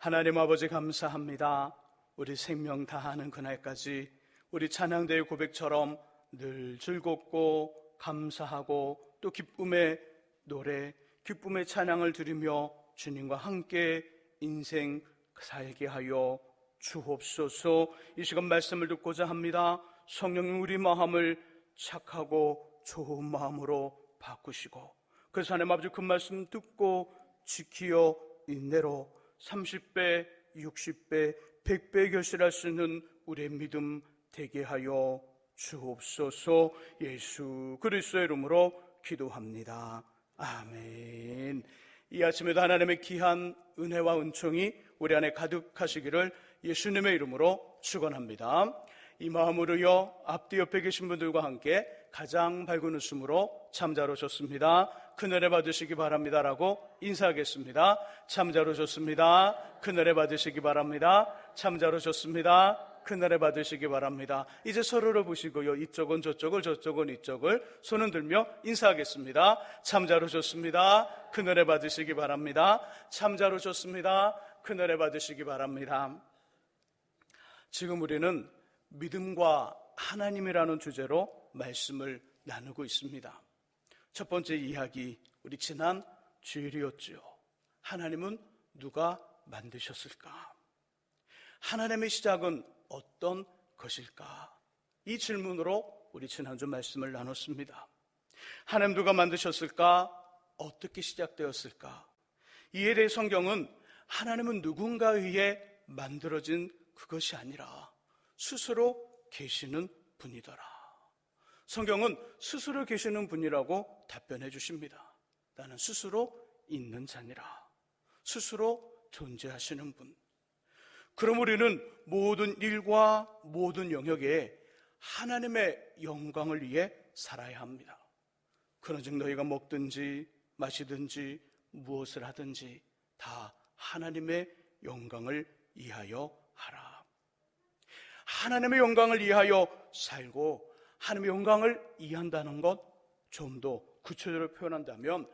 하나님 아버지 감사합니다. 우리 생명 다하는 그날까지 우리 찬양대의 고백처럼 늘 즐겁고 감사하고 또 기쁨의 노래, 기쁨의 찬양을 드리며 주님과 함께 인생 살게 하여 주옵소서. 이 시간 말씀을 듣고자 합니다. 성령님 우리 마음을 착하고 좋은 마음으로 바꾸시고, 그래서 하나님 아버지 그 말씀 듣고 지키어 인내로 30배, 60배, 100배 결실할 수 있는 우리의 믿음 되게 하여 주옵소서. 예수 그리스도의 이름으로 기도합니다. 아멘. 이 아침에도 하나님의 귀한 은혜와 은총이 우리 안에 가득하시기를 예수님의 이름으로 축원합니다. 이 마음으로요, 앞뒤 옆에 계신 분들과 함께 가장 밝은 웃음으로 참자로 좋습니다, 큰은혜 받으시기 바랍니다라고 인사하겠습니다. 참자로 좋습니다, 큰은혜 받으시기 바랍니다. 참자로 좋습니다, 큰은혜 받으시기 바랍니다. 이제 서로를 보시고요, 이쪽은 저쪽을, 저쪽은 이쪽을 손을 들며 인사하겠습니다. 참자로 좋습니다, 큰은혜 받으시기 바랍니다. 참자로 좋습니다, 큰은혜 받으시기 바랍니다. 지금 우리는 믿음과 하나님이라는 주제로 말씀을 나누고 있습니다. 첫 번째 이야기, 우리 지난 주일이었죠. 하나님은 누가 만드셨을까? 하나님의 시작은 어떤 것일까? 이 질문으로 우리 지난주 말씀을 나눴습니다. 하나님 누가 만드셨을까? 어떻게 시작되었을까? 이에 대해 성경은 하나님은 누군가에 의해 만들어진 그것이 아니라 스스로 계시는 분이더라. 성경은 스스로 계시는 분이라고 답변해 주십니다. 나는 스스로 있는 자니라. 스스로 존재하시는 분. 그럼 우리는 모든 일과 모든 영역에 하나님의 영광을 위해 살아야 합니다. 그런즉 너희가 먹든지 마시든지 무엇을 하든지 다 하나님의 영광을 위하여 하라. 하나님의 영광을 위하여 살고 하나님의 영광을 이해한다는 것, 좀 더 구체적으로 표현한다면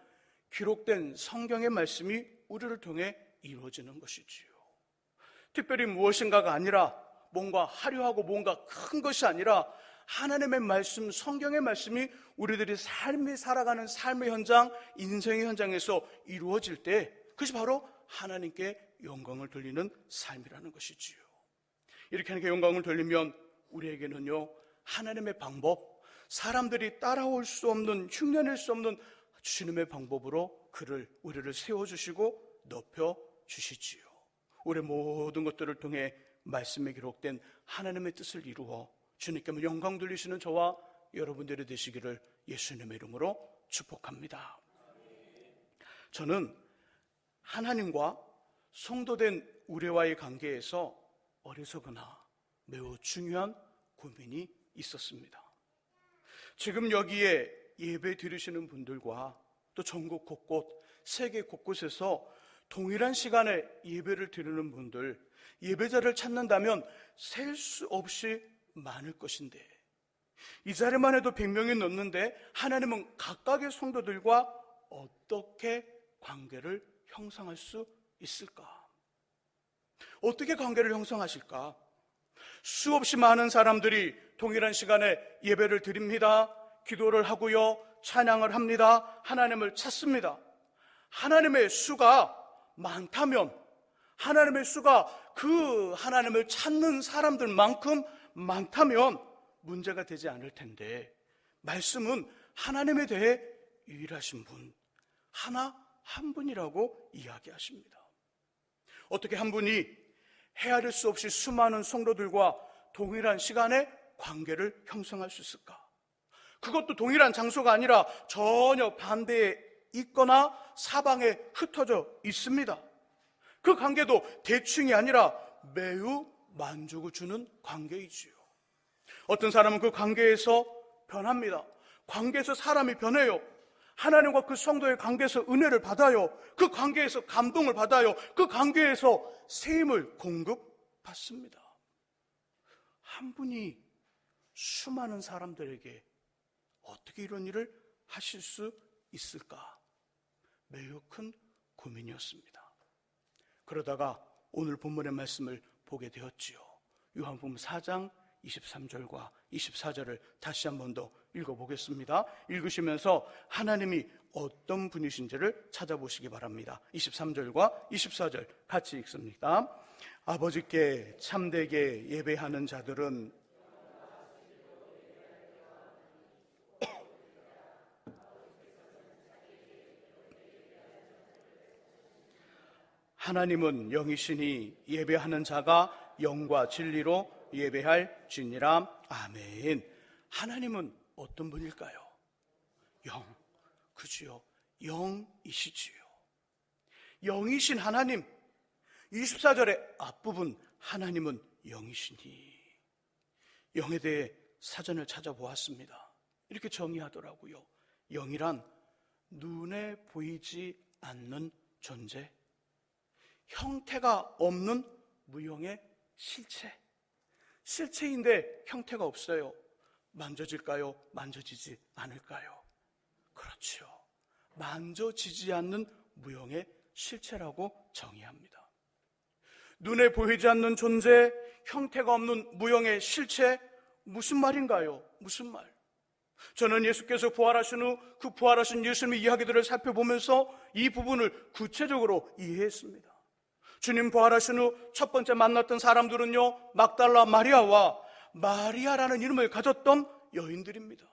기록된 성경의 말씀이 우리를 통해 이루어지는 것이지요. 특별히 무엇인가가 아니라, 뭔가 화려하고 뭔가 큰 것이 아니라 하나님의 말씀, 성경의 말씀이 우리들이 삶이 살아가는 삶의 현장, 인생의 현장에서 이루어질 때 그것이 바로 하나님께 영광을 돌리는 삶이라는 것이지요. 이렇게 하나님께 영광을 돌리면 우리에게는요, 하나님의 방법, 사람들이 따라올 수 없는, 흉내낼 수 없는 주님의 방법으로 우리를 세워주시고 높여주시지요. 우리 모든 것들을 통해 말씀에 기록된 하나님의 뜻을 이루어 주님께 영광 돌리시는 저와 여러분들이 되시기를 예수님의 이름으로 축복합니다. 저는 하나님과 성도된 우리와의 관계에서 어리석으나 매우 중요한 고민이 있었습니다. 지금 여기에 예배 드리시는 분들과 또 전국 곳곳, 세계 곳곳에서 동일한 시간에 예배를 드리는 분들, 예배자를 찾는다면 셀 수 없이 많을 것인데, 이 자리만 해도 100명이 넘는데 하나님은 각각의 성도들과 어떻게 관계를 형성할 수 있을까? 어떻게 관계를 형성하실까? 수없이 많은 사람들이 동일한 시간에 예배를 드립니다. 기도를 하고요, 찬양을 합니다. 하나님을 찾습니다. 하나님의 수가 많다면, 하나님의 수가 그 하나님을 찾는 사람들만큼 많다면 문제가 되지 않을 텐데, 말씀은 하나님에 대해 유일하신 분, 한 분이라고 이야기하십니다. 어떻게 한 분이 헤아릴 수 없이 수많은 성도들과 동일한 시간에 관계를 형성할 수 있을까? 그것도 동일한 장소가 아니라 전혀 반대에 있거나 사방에 흩어져 있습니다. 그 관계도 대충이 아니라 매우 만족을 주는 관계이지요. 어떤 사람은 그 관계에서 변합니다. 관계에서 사람이 변해요. 하나님과 그 성도의 관계에서 은혜를 받아요. 그 관계에서 감동을 받아요. 그 관계에서 세임을 공급받습니다. 한 분이 수많은 사람들에게 어떻게 이런 일을 하실 수 있을까? 매우 큰 고민이었습니다. 그러다가 오늘 본문의 말씀을 보게 되었지요. 요한복음 4장 23절과 24절을 다시 한 번 더 읽어보겠습니다. 읽으시면서 하나님이 어떤 분이신지를 찾아보시기 바랍니다. 23절과 24절 같이 읽습니다. 아버지께 참되게 예배하는 자들은 하나님은 영이시니 예배하는 자가 영과 진리로 예배할지니라. 아멘. 하나님은 어떤 분일까요? 영, 그지요. 영이시지요. 영이신 하나님. 24절의 앞부분, 하나님은 영이시니. 영에 대해 사전을 찾아보았습니다. 이렇게 정의하더라고요. 영이란 눈에 보이지 않는 존재, 형태가 없는 무형의 실체인데 형태가 없어요. 만져질까요? 만져지지 않을까요? 그렇죠. 만져지지 않는 무형의 실체라고 정의합니다. 눈에 보이지 않는 존재, 형태가 없는 무형의 실체, 무슨 말인가요? 무슨 말? 저는 예수께서 부활하신 후 그 부활하신 예수님의 이야기들을 살펴보면서 이 부분을 구체적으로 이해했습니다. 주님 부활하신 후 첫 번째 만났던 사람들은요, 막달라 마리아와 마리아라는 이름을 가졌던 여인들입니다.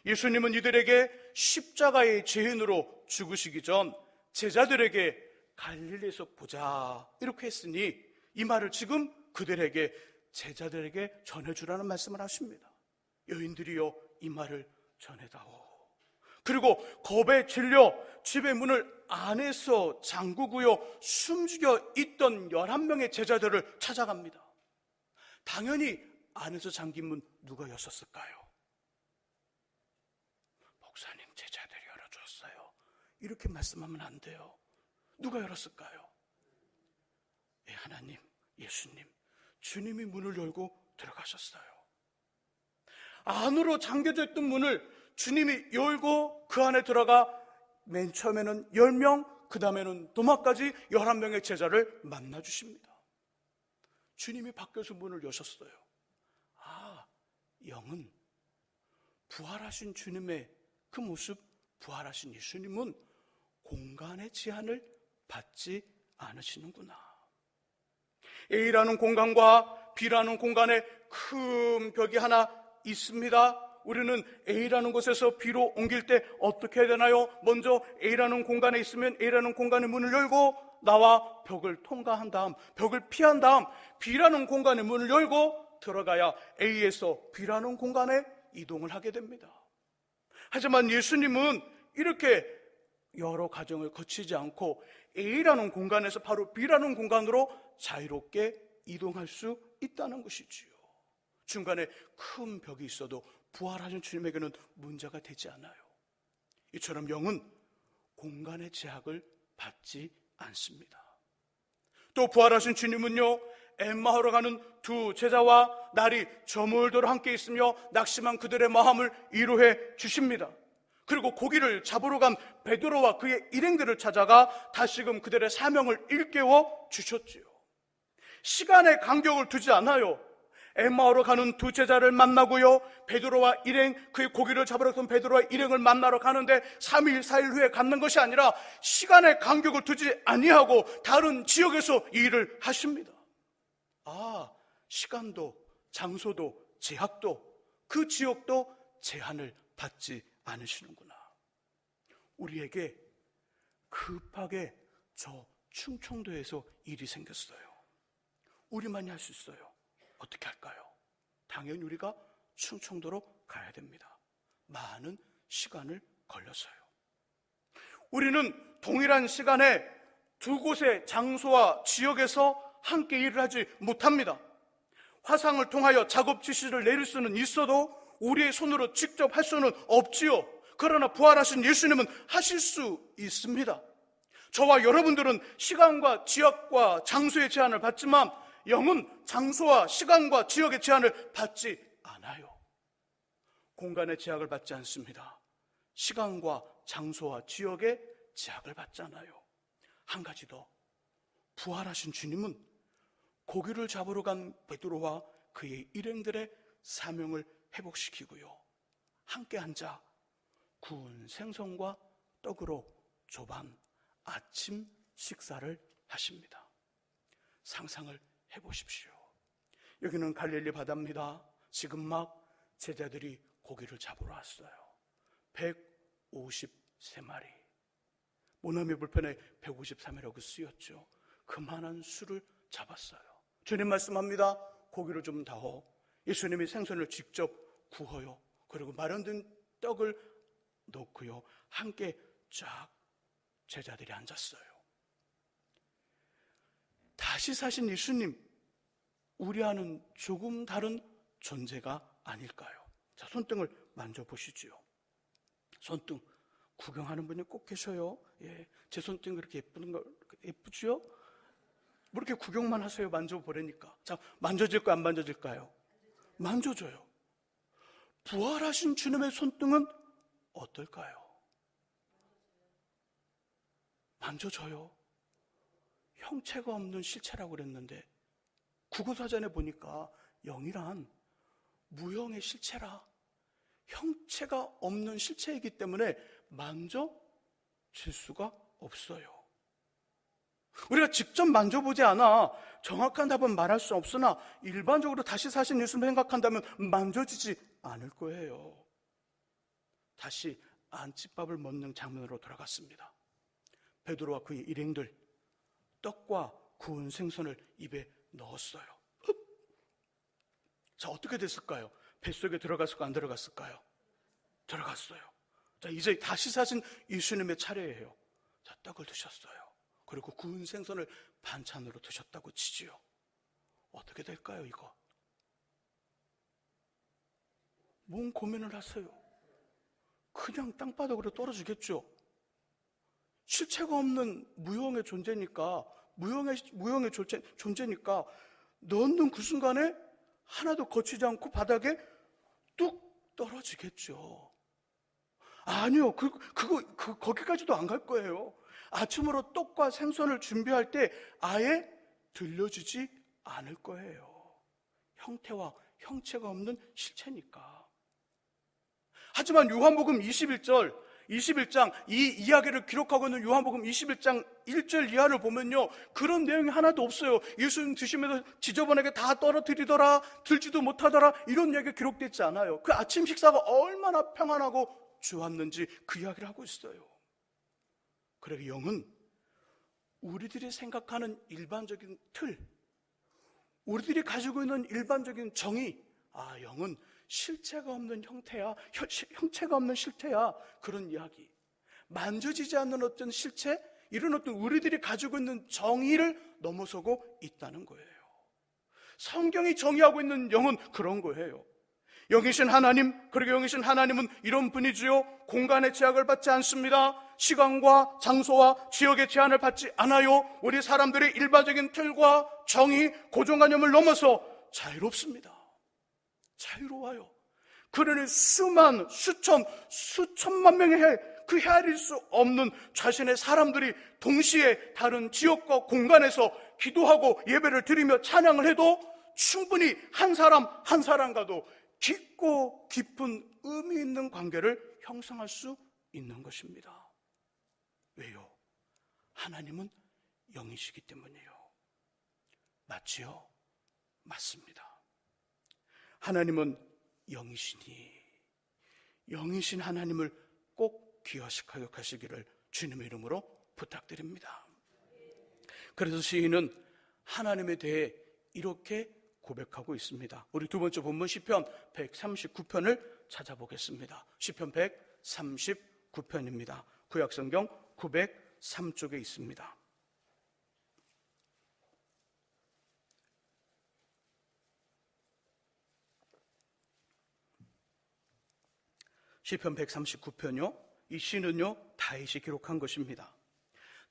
예수님은 이들에게 십자가의 죄인으로 죽으시기 전 제자들에게 갈릴리에서 보자 이렇게 했으니 이 말을 지금 그들에게, 제자들에게 전해주라는 말씀을 하십니다. 여인들이여 이 말을 전해다오. 그리고 겁에 질려 집의 문을 안에서 잠그고요 숨죽여 있던 11명의 제자들을 찾아갑니다. 당연히 안에서 잠긴 문 누가 열었을까요? 목사님, 제자들이 열어줬어요. 이렇게 말씀하면 안 돼요. 누가 열었을까요? 하나님, 예수님, 주님이 문을 열고 들어가셨어요. 안으로 잠겨져 있던 문을 주님이 열고 그 안에 들어가 맨 처음에는 10명, 그 다음에는 도마까지 11명의 제자를 만나주십니다. 주님이 밖에서 문을 여셨어요. 아, 영은 부활하신 주님의 그 모습, 부활하신 예수님은 공간의 제한을 받지 않으시는구나. A라는 공간과 B라는 공간에 큰 벽이 하나 있습니다. 우리는 A라는 곳에서 B로 옮길 때 어떻게 해야 되나요? 먼저 A라는 공간에 있으면 A라는 공간의 문을 열고 나와 벽을 통과한 다음, 벽을 피한 다음 B라는 공간의 문을 열고 들어가야 A에서 B라는 공간에 이동을 하게 됩니다. 하지만 예수님은 이렇게 여러 과정을 거치지 않고 A라는 공간에서 바로 B라는 공간으로 자유롭게 이동할 수 있다는 것이지요. 중간에 큰 벽이 있어도 부활하신 주님에게는 문제가 되지 않아요. 이처럼 영은 공간의 제약을 받지 않습니다. 또 부활하신 주님은요, 엠마오로 가는 두 제자와 날이 저물도록 함께 있으며 낙심한 그들의 마음을 위로해 주십니다. 그리고 고기를 잡으러 간 베드로와 그의 일행들을 찾아가 다시금 그들의 사명을 일깨워 주셨지요. 시간의 간격을 두지 않아요. 엠마오로 가는 두 제자를 만나고요, 베드로와 일행, 그의 고기를 잡으러 갔던 베드로와 일행을 만나러 가는데 3일 4일 후에 갖는 것이 아니라 시간의 간격을 두지 아니하고 다른 지역에서 이 일을 하십니다. 아, 시간도 장소도 제약도 그 지역도 제한을 받지 않으시는구나. 우리에게 급하게 저 충청도에서 일이 생겼어요. 우리만이 할 수 있어요. 어떻게 할까요? 당연히 우리가 충청도로 가야 됩니다. 많은 시간을 걸려서요. 우리는 동일한 시간에 두 곳의 장소와 지역에서 함께 일을 하지 못합니다. 화상을 통하여 작업 지시를 내릴 수는 있어도 우리의 손으로 직접 할 수는 없지요. 그러나 부활하신 예수님은 하실 수 있습니다. 저와 여러분들은 시간과 지역과 장소의 제한을 받지만 영은 장소와 시간과 지역의 제한을 받지 않아요. 공간의 제약을 받지 않습니다. 시간과 장소와 지역의 제약을 받지 않아요. 한 가지 더, 부활하신 주님은 고기를 잡으러 간 베드로와 그의 일행들의 사명을 회복시키고요, 함께 앉아 구운 생선과 떡으로 조반 아침 식사를 하십니다. 상상을 해보십시오. 여기는 갈릴리 바다입니다. 지금 막 제자들이 고기를 잡으러 왔어요. 153마리. 모나미 불편에 153이라고 쓰였죠. 그만한 수를 잡았어요. 주님 말씀합니다. 고기를 좀 다오. 예수님이 생선을 직접 구워요. 그리고 마련된 떡을 넣고요, 함께 쫙 제자들이 앉았어요. 다시 사신 예수님, 우리와는 조금 다른 존재가 아닐까요? 자, 손등을 만져보시죠. 손등 구경하는 분이 꼭 계셔요. 예, 제 손등 그렇게 예쁘죠? 뭐 이렇게 구경만 하세요? 만져보라니까. 자, 만져질까요? 안 만져질까요? 만져줘요. 부활하신 주님의 손등은 어떨까요? 만져줘요. 형체가 없는 실체라고 그랬는데 국어사전에 보니까 영이란 무형의 실체라, 형체가 없는 실체이기 때문에 만져질 수가 없어요. 우리가 직접 만져보지 않아 정확한 답은 말할 수 없으나 일반적으로 다시 사신 예수님을 생각한다면 만져지지 않을 거예요. 다시 안집밥을 먹는 장면으로 돌아갔습니다. 베드로와 그의 일행들 떡과 구운 생선을 입에 넣었어요. 자, 어떻게 됐을까요? 뱃속에 들어갔을까 안 들어갔을까요? 들어갔어요. 자, 이제 다시 사신 예수님의 차례예요. 자, 떡을 드셨어요. 그리고 구운 생선을 반찬으로 드셨다고 치지요. 어떻게 될까요, 이거? 뭔 고민을 하세요? 그냥 땅바닥으로 떨어지겠죠. 실체가 없는 무형의 존재니까, 무형의 존재니까 넣는 그 순간에 하나도 거치지 않고 바닥에 뚝 떨어지겠죠. 아니요, 거기까지도 안 갈 거예요. 아침으로 떡과 생선을 준비할 때 아예 들려지지 않을 거예요. 형태와 형체가 없는 실체니까. 하지만 요한복음 21장 이 이야기를 기록하고 있는 요한복음 21장 1절 이하를 보면요, 그런 내용이 하나도 없어요. 예수님 드시면서 지저분하게 다 떨어뜨리더라, 들지도 못하더라, 이런 이야기가 기록되어 있지 않아요. 그 아침 식사가 얼마나 평안하고 좋았는지 그 이야기를 하고 있어요. 그래서 영은 우리들이 생각하는 일반적인 틀, 우리들이 가지고 있는 일반적인 정의, 영은 실체가 없는 형태야, 형체가 없는 실체야, 그런 이야기, 만져지지 않는 어떤 실체, 이런 어떤 우리들이 가지고 있는 정의를 넘어서고 있다는 거예요. 성경이 정의하고 있는 영은 그런 거예요. 영이신 하나님, 그리고 영이신 하나님은 이런 분이지요. 공간의 제약을 받지 않습니다. 시간과 장소와 지역의 제한을 받지 않아요. 우리 사람들의 일반적인 틀과 정의, 고정관념을 넘어서 자유롭습니다. 자유로워요. 그러니 수천만 명의 그 헤아릴 수 없는 자신의 사람들이 동시에 다른 지역과 공간에서 기도하고 예배를 드리며 찬양을 해도 충분히 한 사람 한 사람과도 깊고 깊은 의미 있는 관계를 형성할 수 있는 것입니다. 왜요? 하나님은 영이시기 때문이에요. 맞지요? 맞습니다. 하나님은 영이시니 영이신 하나님을 꼭 기억하시기를 주님의 이름으로 부탁드립니다. 그래서 시인은 하나님에 대해 이렇게 고백하고 있습니다. 우리 두 번째 본문 시편 139편을 찾아보겠습니다. 시편 139편입니다. 구약성경 903쪽에 있습니다. 시편 139편요, 이 시는요 다윗이 기록한 것입니다.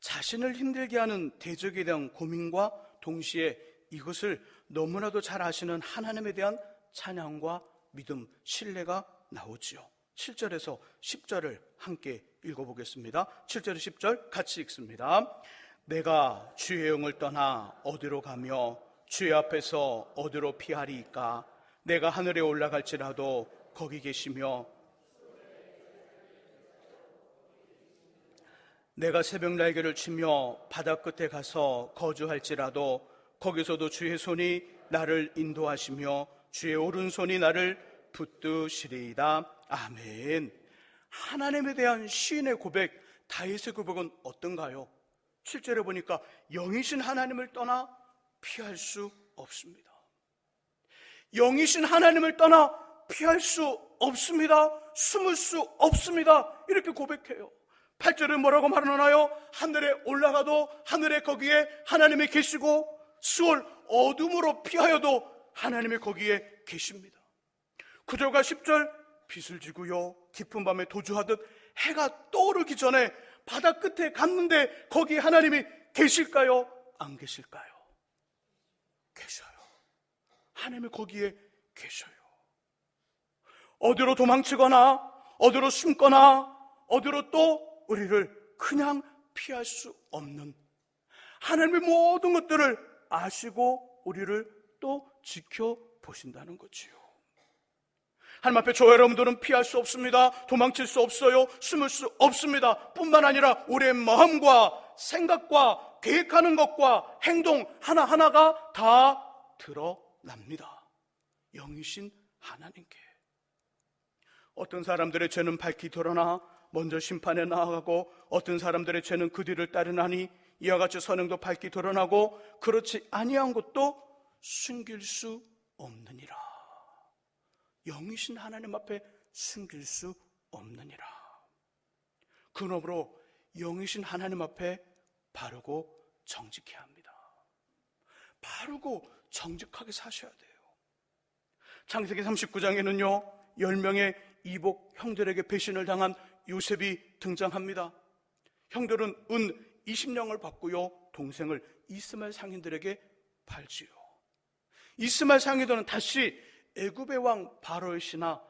자신을 힘들게 하는 대적에 대한 고민과 동시에 이것을 너무나도 잘 아시는 하나님에 대한 찬양과 믿음, 신뢰가 나오지요. 7절에서 10절을 함께 읽어보겠습니다. 7절 10절 같이 읽습니다. 내가 주의 영을 떠나 어디로 가며 주의 앞에서 어디로 피하리이까? 내가 하늘에 올라갈지라도 거기 계시며, 내가 새벽 날개를 치며 바다 끝에 가서 거주할지라도 거기서도 주의 손이 나를 인도하시며 주의 오른손이 나를 붙드시리이다. 아멘. 하나님에 대한 시인의 고백, 다윗의 고백은 어떤가요? 7절에 보니까 영이신 하나님을 떠나 피할 수 없습니다. 영이신 하나님을 떠나 피할 수 없습니다. 숨을 수 없습니다. 이렇게 고백해요. 8절에 뭐라고 말하나요? 하늘에 올라가도 하늘에 거기에 하나님이 계시고 수월 어둠으로 피하여도 하나님이 거기에 계십니다. 9절과 10절, 빛을 지고요 깊은 밤에 도주하듯 해가 떠오르기 전에 바다 끝에 갔는데 거기 하나님이 계실까요? 안 계실까요? 계셔요. 하나님이 거기에 계셔요. 어디로 도망치거나 어디로 숨거나 어디로 또 우리를 그냥 피할 수 없는 하나님의 모든 것들을 아시고 우리를 또 지켜보신다는 거지요. 하나님 앞에 저 여러분들은 피할 수 없습니다. 도망칠 수 없어요. 숨을 수 없습니다. 뿐만 아니라 우리의 마음과 생각과 계획하는 것과 행동 하나하나가 다 드러납니다. 영이신 하나님께. 어떤 사람들의 죄는 밝히 드러나 먼저 심판에 나아가고 어떤 사람들의 죄는 그 뒤를 따르나니 이와 같이 선행도 밝히 드러나고 그렇지 아니한 것도 숨길 수 없느니라. 영이신 하나님 앞에 숨길 수 없느니라. 그러므로 영이신 하나님 앞에 바르고 정직해야 합니다. 바르고 정직하게 사셔야 돼요. 창세기 39장에는요 10명의 이복 형들에게 배신을 당한 요셉이 등장합니다. 형들은 은 20냥을 받고요 동생을 이스마엘 상인들에게 팔지요. 이스마엘 상인들은 다시 애굽의 왕 바로의 신하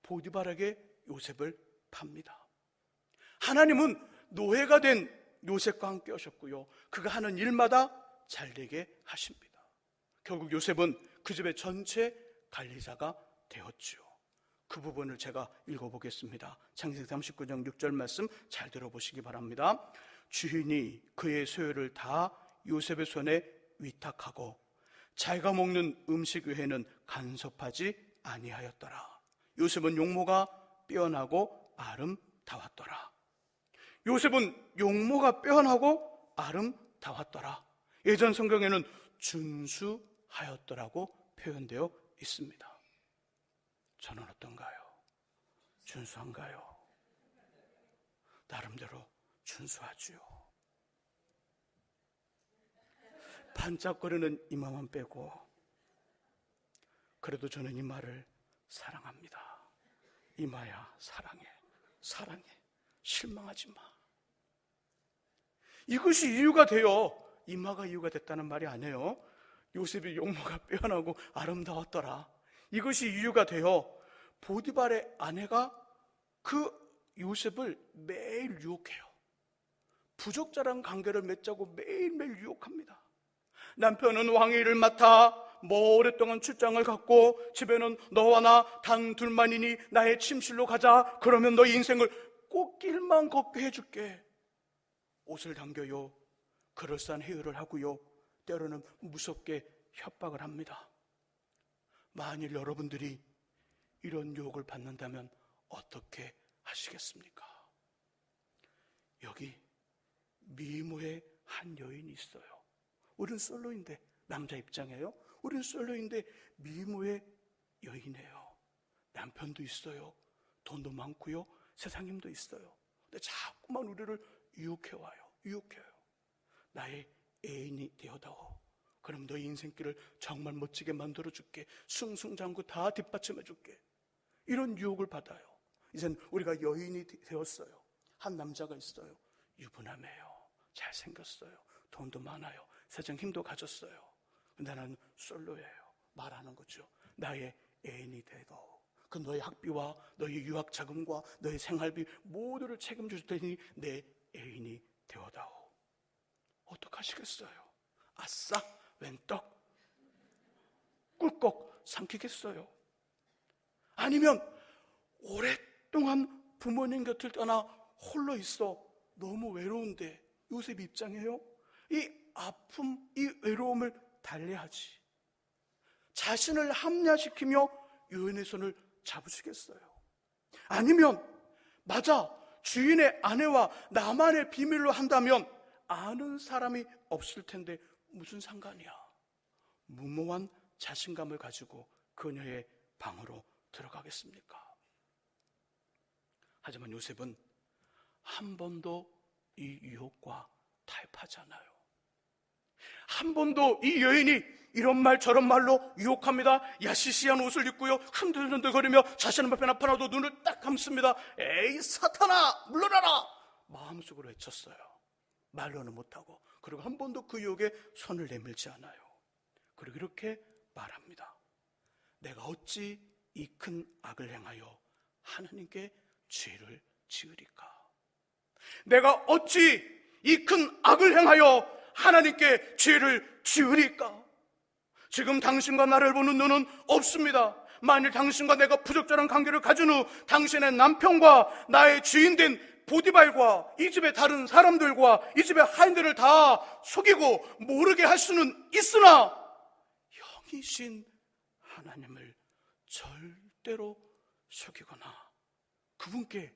보디발에게 요셉을 팝니다. 하나님은 노예가 된 요셉과 함께 하셨고요 그가 하는 일마다 잘되게 하십니다. 결국 요셉은 그 집의 전체 관리자가 되었지요. 그 부분을 제가 읽어보겠습니다. 창세기 39장 6절 말씀 잘 들어보시기 바랍니다. 주인이 그의 소유를 다 요셉의 손에 위탁하고 자기가 먹는 음식 외에는 간섭하지 아니하였더라. 요셉은 용모가 빼어나고 아름다웠더라. 요셉은 용모가 빼어나고 아름다웠더라. 예전 성경에는 준수하였더라고 표현되어 있습니다. 저는 어떤가요? 준수한가요? 나름대로 준수하지요. 반짝거리는 이마만 빼고 그래도 저는 이마를 사랑합니다. 이마야 사랑해, 사랑해, 실망하지 마. 이것이 이유가 돼요. 이마가 이유가 됐다는 말이 아니에요. 요셉이 용모가 빼어나고 아름다웠더라. 이것이 이유가 돼요. 보디발의 아내가 그 요셉을 매일 유혹해요. 부적절한 관계를 맺자고 매일매일 유혹합니다. 남편은 왕의 일을 맡아 오랫동안 출장을 갔고 집에는 너와 나 단 둘만이니 나의 침실로 가자. 그러면 너의 인생을 꽃길만 걷게 해줄게. 옷을 당겨요. 그럴싸한 회유를 하고요 때로는 무섭게 협박을 합니다. 만일 여러분들이 이런 유혹을 받는다면 어떻게 하시겠습니까? 여기 미모의 한 여인이 있어요. 우리는 솔로인데, 남자 입장이에요. 우리는 솔로인데 미모의 여인이에요. 남편도 있어요. 돈도 많고요. 세상 힘도 있어요. 근데 자꾸만 우리를 유혹해와요. 유혹해요. 나의 애인이 되어다오. 그럼 너의 인생길을 정말 멋지게 만들어줄게. 승승장구 다 뒷받침해줄게. 이런 유혹을 받아요. 이젠 우리가 여인이 되었어요. 한 남자가 있어요. 유부남이에요. 잘생겼어요. 돈도 많아요. 세상 힘도 가졌어요. 근데 나는 솔로예요. 말하는 거죠. 나의 애인이 되고 그 너의 학비와 너의 유학 자금과 너의 생활비 모두를 책임줄 테니 내 애인이 되어다오. 어떡하시겠어요? 아싸 웬떡 꿀꺽 삼키겠어요? 아니면 오랫동안 부모님 곁을 떠나 홀로 있어 너무 외로운데 요셉 입장에요? 이 아픔, 이 외로움을 달래하지 자신을 합리화시키며 여인의 손을 잡으시겠어요? 아니면 맞아, 주인의 아내와 나만의 비밀로 한다면 아는 사람이 없을 텐데 무슨 상관이야? 무모한 자신감을 가지고 그녀의 방으로 들어가겠습니까? 하지만 요셉은 한 번도 이 유혹과 타협하지 않아요. 한 번도 이 여인이 이런 말 저런 말로 유혹합니다. 야시시한 옷을 입고요, 흔들흔들거리며 자신의 앞에 나타나도 눈을 딱 감습니다. 에이 사탄아 물러나라! 마음속으로 외쳤어요. 말로는 못하고. 그리고 한 번도 그 유혹에 손을 내밀지 않아요. 그리고 이렇게 말합니다. 내가 어찌 이 큰 악을 행하여 하나님께 죄를 지으리까? 내가 어찌 이 큰 악을 행하여 하나님께 죄를 지으리까? 지금 당신과 나를 보는 눈은 없습니다. 만일 당신과 내가 부적절한 관계를 가진 후 당신의 남편과 나의 주인된 보디발과 이 집의 다른 사람들과 이 집의 하인들을 다 속이고 모르게 할 수는 있으나 영이신 하나님을 절대로 속이거나 그분께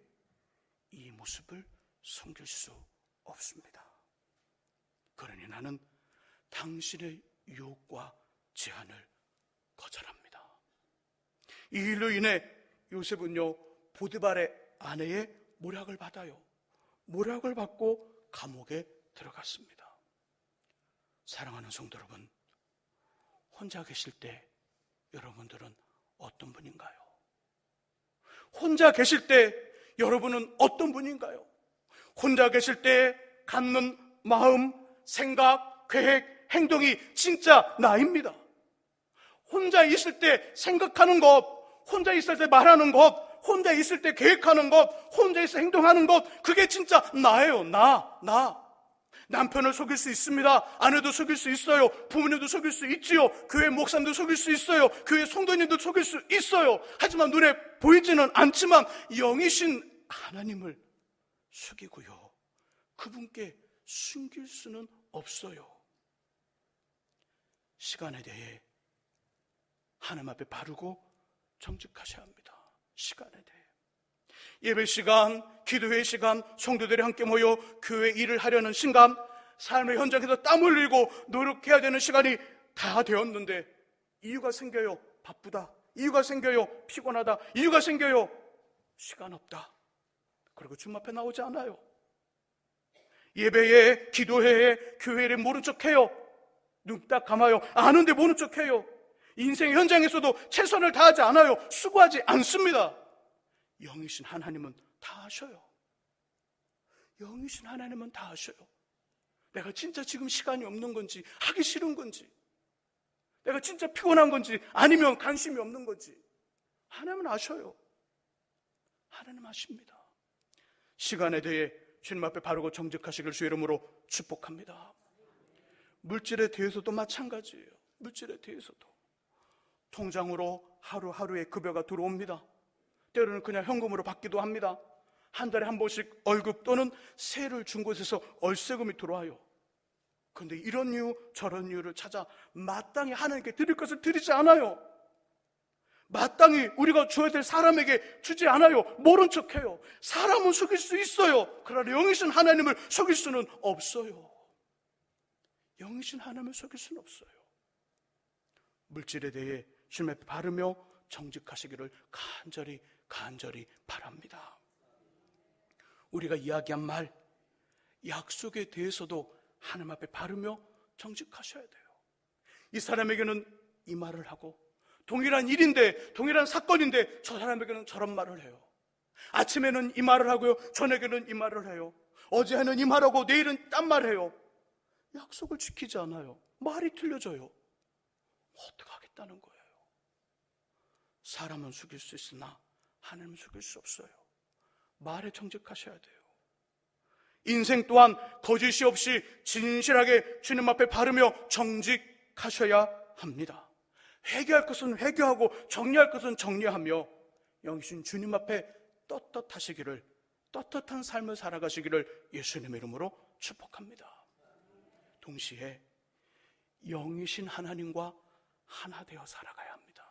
이 모습을 숨길 수 없습니다. 그러니 나는 당신의 유혹과 제한을 거절합니다. 이 일로 인해 요셉은요, 보디발의 아내의 모략을 받아요. 모략을 받고 감옥에 들어갔습니다. 사랑하는 성도 여러분, 혼자 계실 때 여러분들은 어떤 분인가요? 혼자 계실 때 여러분은 어떤 분인가요? 혼자 계실 때 갖는 마음, 생각, 계획, 행동이 진짜 나입니다. 혼자 있을 때 생각하는 것, 혼자 있을 때 말하는 것, 혼자 있을 때 계획하는 것, 혼자 있을 때 행동하는 것, 그게 진짜 나예요. 나. 남편을 속일 수 있습니다. 아내도 속일 수 있어요. 부모님도 속일 수 있지요. 교회 목사님도 속일 수 있어요. 교회 성도님도 속일 수 있어요. 하지만 눈에 보이지는 않지만 영이신 하나님을 속이고요, 그분께 숨길 수는 없어요. 시간에 대해 하나님 앞에 바르고 정직하셔야 합니다. 시간에 대해. 예배 시간, 기도회 시간, 성도들이 함께 모여 교회 일을 하려는 시간, 삶의 현장에서 땀 흘리고 노력해야 되는 시간이 다 되었는데 이유가 생겨요. 바쁘다. 이유가 생겨요. 피곤하다. 이유가 생겨요. 시간 없다. 그리고 주님 앞에 나오지 않아요. 예배에, 기도회에, 교회에 모른 척해요. 눈 딱 감아요. 아는데 모른 척해요. 인생 현장에서도 최선을 다하지 않아요. 수고하지 않습니다. 영이신 하나님은 다 아셔요. 영이신 하나님은 다 아셔요. 내가 진짜 지금 시간이 없는 건지, 하기 싫은 건지, 내가 진짜 피곤한 건지, 아니면 관심이 없는 건지 하나님은 아셔요. 하나님 아십니다. 시간에 대해 주님 앞에 바르고 정직하시길 주의 이름으로 축복합니다. 물질에 대해서도 마찬가지예요. 물질에 대해서도 통장으로 하루하루의 급여가 들어옵니다. 때로는 그냥 현금으로 받기도 합니다. 한 달에 한 번씩 월급 또는 세를 준 곳에서 월세금이 들어와요. 그런데 이런 이유 저런 이유를 찾아 마땅히 하나님께 드릴 것을 드리지 않아요. 마땅히 우리가 줘야 될 사람에게 주지 않아요. 모른 척해요. 사람은 속일 수 있어요. 그러나 영이신 하나님을 속일 수는 없어요. 영이신 하나님을 속일 수는 없어요. 물질에 대해 주님 앞에 바르며 정직하시기를 간절히 바랍니다. 우리가 이야기한 말, 약속에 대해서도 하나님 앞에 바르며 정직하셔야 돼요. 이 사람에게는 이 말을 하고, 동일한 일인데, 동일한 사건인데 저 사람에게는 저런 말을 해요. 아침에는 이 말을 하고요, 저녁에는 이 말을 해요. 어제는 이 말하고 내일은 딴 말 해요. 약속을 지키지 않아요. 말이 틀려져요. 어떻게 하겠다는 거예요? 사람은 속일 수 있으나 하나님은 속일 수 없어요. 말에 정직하셔야 돼요. 인생 또한 거짓이 없이 진실하게 주님 앞에 바르며 정직하셔야 합니다. 회개할 것은 회개하고 정리할 것은 정리하며 영이신 주님 앞에 떳떳하시기를, 떳떳한 삶을 살아가시기를 예수님의 이름으로 축복합니다. 동시에 영이신 하나님과 하나 되어 살아가야 합니다.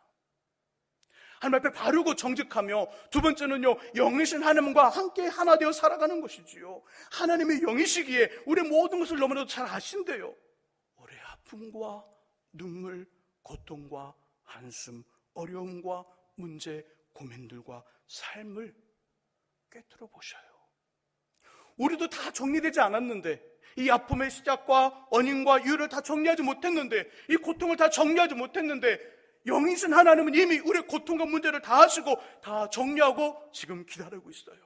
하나님 앞에 바르고 정직하며, 두 번째는요, 영이신 하나님과 함께 하나 되어 살아가는 것이지요. 하나님의 영이시기에 우리 모든 것을 너무나도 잘 아신대요. 우리의 아픔과 눈물, 고통과 한숨, 어려움과 문제, 고민들과 삶을 꿰뚫어 보셔요. 우리도 다 정리되지 않았는데, 이 아픔의 시작과 원인과 이유를 다 정리하지 못했는데, 이 고통을 다 정리하지 못했는데, 영이신 하나님은 이미 우리의 고통과 문제를 다 하시고 다 정리하고 지금 기다리고 있어요.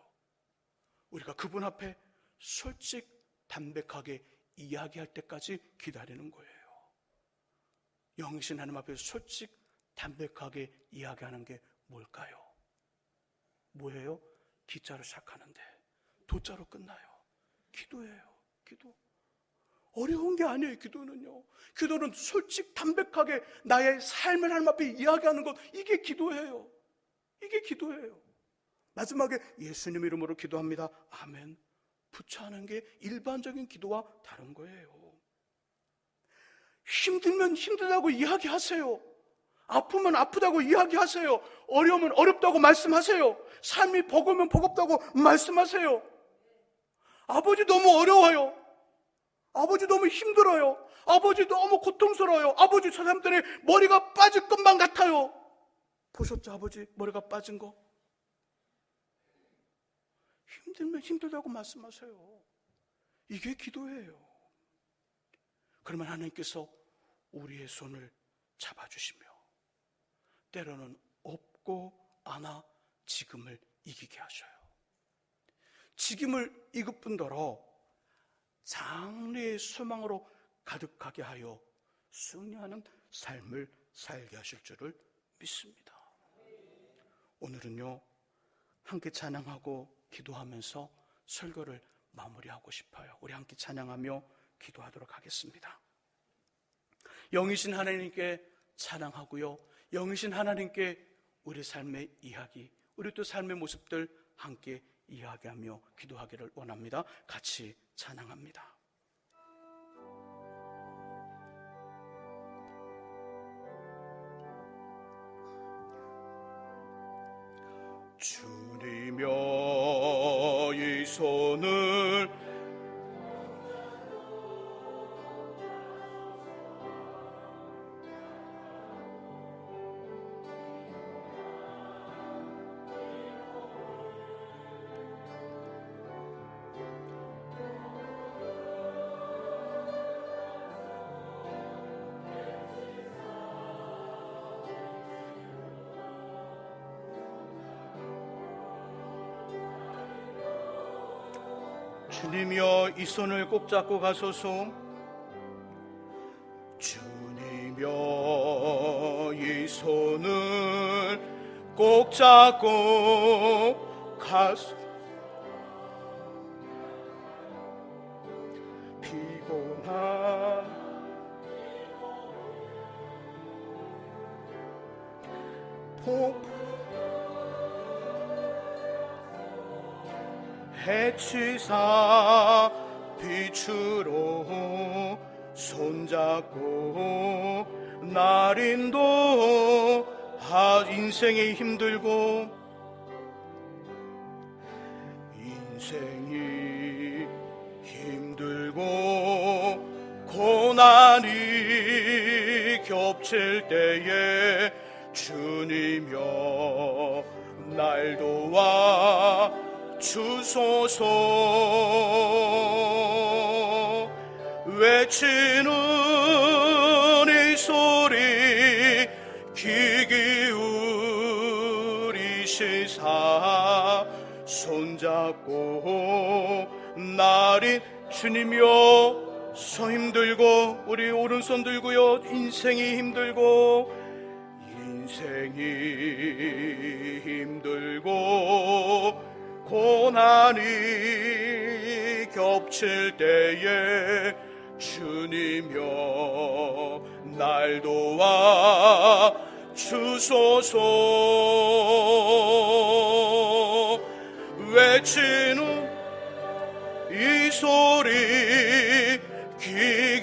우리가 그분 앞에 솔직 담백하게 이야기할 때까지 기다리는 거예요. 영이신 하나님 앞에 솔직 담백하게 이야기하는 게 뭘까요? 뭐예요? 기자로 시작하는데 도자로 끝나요. 기도예요. 기도. 어려운 게 아니에요. 기도는요, 기도는 솔직 담백하게 나의 삶을 하나님 앞에 이야기하는 것, 이게 기도예요. 이게 기도예요. 마지막에 예수님 이름으로 기도합니다, 아멘 붙여하는 게 일반적인 기도와 다른 거예요. 힘들면 힘들다고 이야기하세요. 아프면 아프다고 이야기하세요. 어려우면 어렵다고 말씀하세요. 삶이 버거우면 버겁다고 말씀하세요. 아버지 너무 어려워요. 아버지 너무 힘들어요. 아버지 너무 고통스러워요. 아버지 저 사람들의 머리가 빠질 것만 같아요. 보셨죠? 아버지 머리가 빠진 거. 힘들면 힘들다고 말씀하세요. 이게 기도예요. 그러면 하나님께서 우리의 손을 잡아주시며 때로는 없고 않아 지금을 이기게 하셔요. 지금을 이길 뿐더러 장래의 소망으로 가득하게 하여 승리하는 삶을 살게 하실 줄을 믿습니다. 오늘은요, 함께 찬양하고 기도하면서 설교를 마무리하고 싶어요. 우리 함께 찬양하며 기도하도록 하겠습니다. 영이신 하나님께 찬양하고요, 영이신 하나님께 우리 삶의 이야기, 우리 또 삶의 모습들 함께 이야기하며 기도하기를 원합니다. 같이 찬양합니다. 주님여 이 손을 주님여 이 손을 꼭 잡고 가소서. 주님여 이 손을 꼭 잡고 가소서. 피곤한 해치사 빛으로 손잡고 날인도 인생이 힘들고 고난이 겹칠 때에 주님여 날 도와 주소서. 외치는 이 소리 귀 기울이시사 손잡고 나린 주님여 손 힘들고 우리 오른손 들고요, 인생이 힘들고 고난이 겹칠 때에 주님여 날 도와 주소서. 외치는 이 소리 귀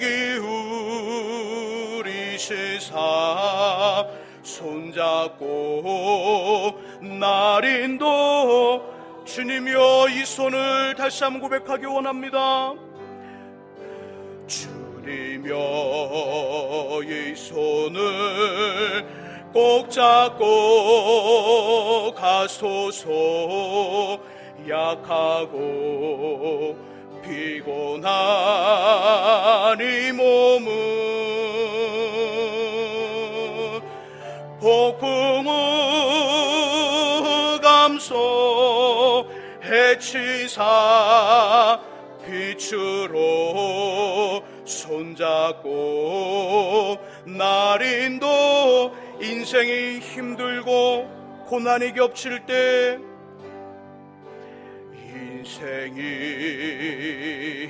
기울이시사 손잡고 날인도 주님이여, 이 손을 다시 한번 고백하기 원합니다. 주님이여, 이 손을 꼭 잡고 가소서. 약하고 피곤한 이 몸은 폭풍우 감소 해치사 빛으로 손잡고 날인도 인생이 힘들고 고난이 겹칠 때, 인생이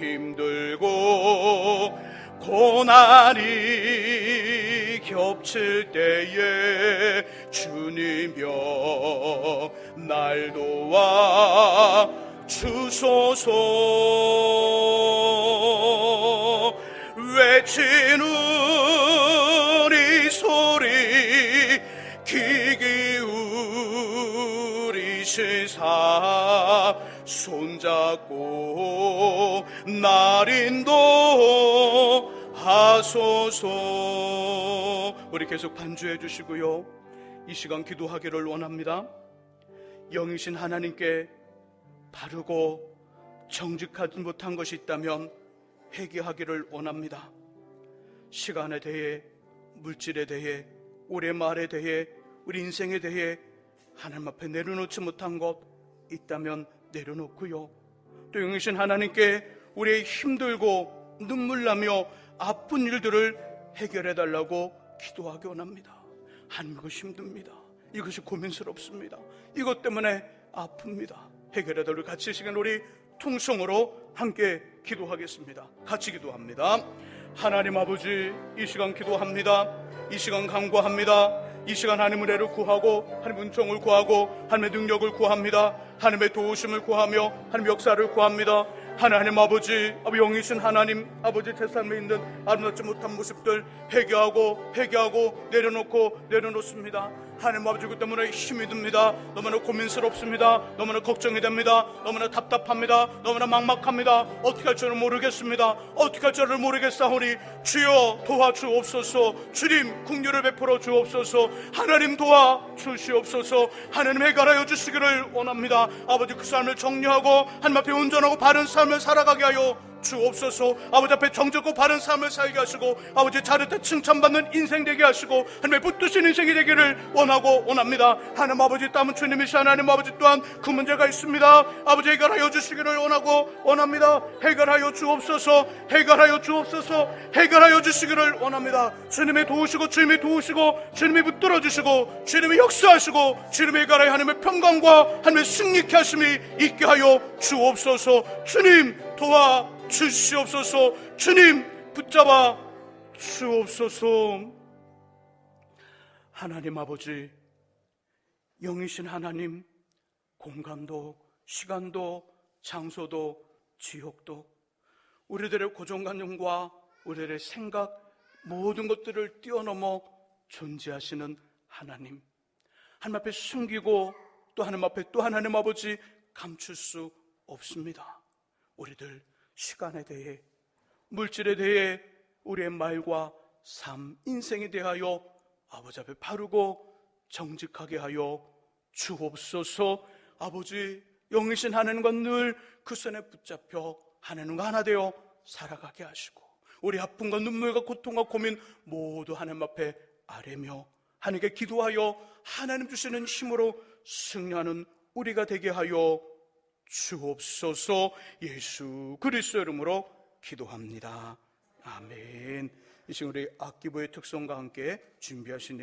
힘들고 고난이 겹칠 때에 주님여 날 도와 주소서. 외치는 이 소리 귀 기울이시사 손잡고 날인도 하소서. 우리 계속 반주해 주시고요, 이 시간 기도하기를 원합니다. 영이신 하나님께 바르고 정직하지 못한 것이 있다면 회개하기를 원합니다. 시간에 대해, 물질에 대해, 우리의 말에 대해, 우리 인생에 대해 하나님 앞에 내려놓지 못한 것 있다면 내려놓고요, 또 영이신 하나님께 우리의 힘들고 눈물나며 아픈 일들을 해결해달라고 기도하기 원합니다. 하나님, 이것이 힘듭니다. 이것이 고민스럽습니다. 이것 때문에 아픕니다. 해결해달라고 같이 이 시간 우리 통성으로 함께 기도하겠습니다. 같이 기도합니다. 하나님 아버지, 이 시간 기도합니다. 이 시간 간구합니다. 이 시간 하나님의 은혜를 구하고 하나님의 은총을 구하고 하나님의 능력을 구합니다. 하나님의 도우심을 구하며 하나님의 역사를 구합니다. 하나님 아버지, 영이신 하나님 아버지, 제 삶에 있는 아름답지 못한 모습들 회개하고 내려놓습니다. 하나님 아버지, 그 때문에 힘이 듭니다. 너무나 고민스럽습니다. 너무나 걱정이 됩니다. 너무나 답답합니다. 너무나 막막합니다. 어떻게 할 줄을 모르겠습니다. 어떻게 할 줄을 모르겠사오니 주여 도와주옵소서. 주님 긍휼을 베풀어 주옵소서. 하나님 도와주시옵소서. 하나님 해결하여 주시기를 원합니다. 아버지, 그 삶을 정리하고 하나님 앞에 온전하고 바른 삶을 살아가게 하여 주옵소서. 아버지 앞에 정직고 바른 삶을 살게 하시고 아버지 자르때 칭찬받는 인생 되게 하시고 하나님의 붙드신 인생이 되기를 원합니다. 하나님 아버지, 땀은 주님이시 하나님 아버지 또한 그 문제가 있습니다. 아버지 해결하여 주시기를 원합니다. 해결하여 주옵소서. 해결하여 주시기를 원합니다. 주님이 도우시고 주님이 붙들어 주시고 주님이 역사하시고 주님의 해결하여 하나님의 평강과 하나님의 승리케 하심이 있게 하여 주옵소서. 주님 도와 주시옵소서. 주님 붙잡아 주옵소서. 하나님 아버지, 영이신 하나님, 공간도 시간도 장소도 지역도 우리들의 고정관념과 우리들의 생각 모든 것들을 뛰어넘어 존재하시는 하나님 앞에 숨기고 또 하나님 앞에 또 하나님 아버지 감출 수 없습니다. 우리들 시간에 대해, 물질에 대해, 우리의 말과 삶, 인생에 대하여 아버지 앞에 바르고 정직하게 하여 주옵소서. 아버지, 영이신 하나님과 늘 그 손에 붙잡혀 하나님과 하나 되어 살아가게 하시고 우리 아픔과 눈물과 고통과 고민 모두 하나님 앞에 아뢰며 하나님께 기도하여 하나님 주시는 힘으로 승리하는 우리가 되게 하여 주옵소서. 예수 그리스도 이름으로 기도합니다. 아멘. 이 시간 우리 악기부의 특성과 함께 준비하신